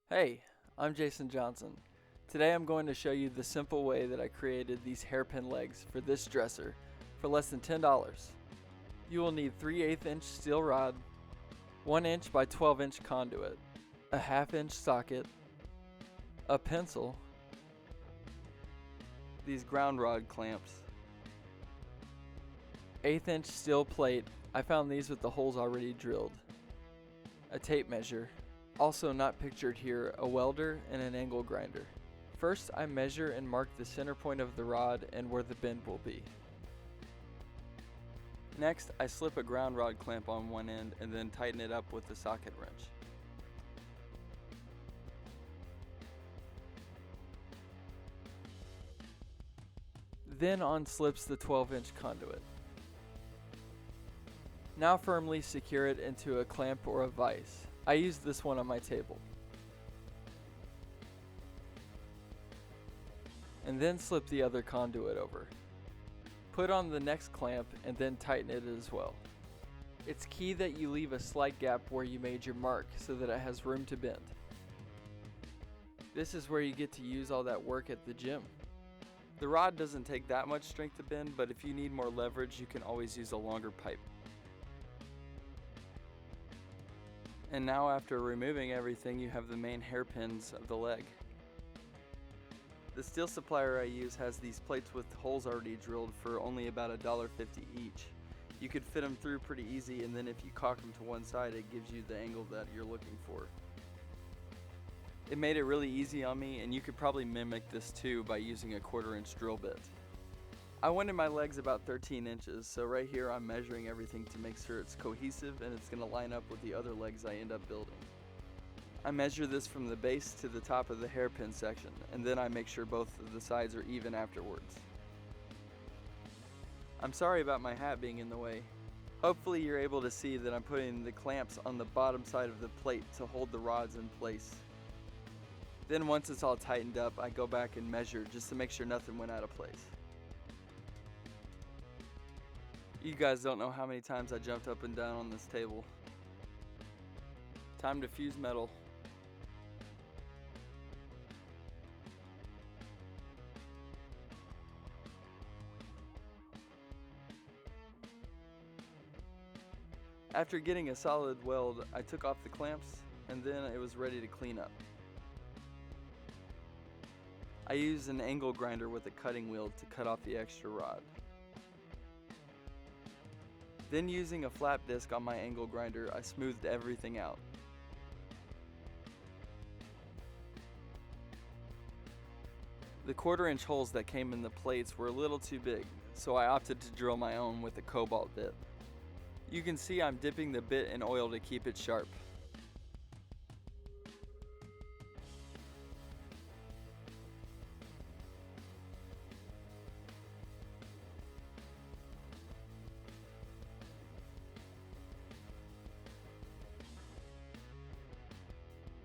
Hey, I'm Jason Johnson. Today I'm going to show you the simple way that I created these hairpin legs for this dresser for less than $10. You will need 3/8 inch steel rod, 1 inch by 12 inch conduit, a 1/2 inch socket, a pencil, these ground rod clamps, 1/8 inch steel plate. I found these with the holes already drilled, a tape measure, also not pictured here, a welder, and an angle grinder. First, I measure and mark the center point of the rod and where the bend will be. Next, I slip a ground rod clamp on one end and then tighten it up with the socket wrench. Then on-slips the 12-inch conduit. Now firmly secure it into a clamp or a vise. I used this one on my table. And then slip the other conduit over. Put on the next clamp and then tighten it as well. It's key that you leave a slight gap where you made your mark so that it has room to bend. This is where you get to use all that work at the gym. The rod doesn't take that much strength to bend, but if you need more leverage, you can always use a longer pipe. And now after removing everything, you have the main hairpins of the leg. The steel supplier I use has these plates with holes already drilled for only about $1.50 each. You could fit them through pretty easy, and then if you cock them to one side, it gives you the angle that you're looking for. It made it really easy on me, and you could probably mimic this too by using a 1/4 inch drill bit. I wanted my legs about 13 inches, so right here I'm measuring everything to make sure it's cohesive and it's going to line up with the other legs I end up building. I measure this from the base to the top of the hairpin section, and then I make sure both of the sides are even afterwards. I'm sorry about my hat being in the way. Hopefully you're able to see that I'm putting the clamps on the bottom side of the plate to hold the rods in place. Then once it's all tightened up, I go back and measure just to make sure nothing went out of place. You guys don't know how many times I jumped up and down on this table. Time to fuse metal. After getting a solid weld, I took off the clamps and then it was ready to clean up. I used an angle grinder with a cutting wheel to cut off the extra rod. Then using a flap disc on my angle grinder, I smoothed everything out. The 1/4 inch holes that came in the plates were a little too big, so I opted to drill my own with a cobalt bit. You can see I'm dipping the bit in oil to keep it sharp.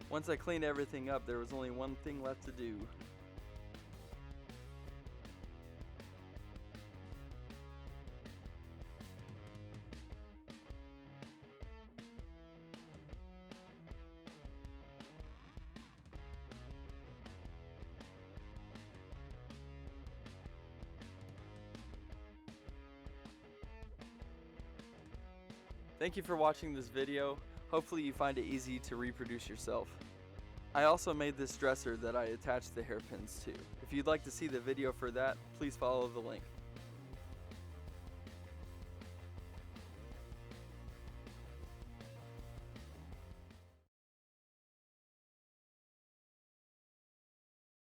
Once I cleaned everything up, there was only one thing left to do. Thank you for watching this video. Hopefully you find it easy to reproduce yourself. I also made this dresser that I attached the hairpins to. If you'd like to see the video for that, please follow the link.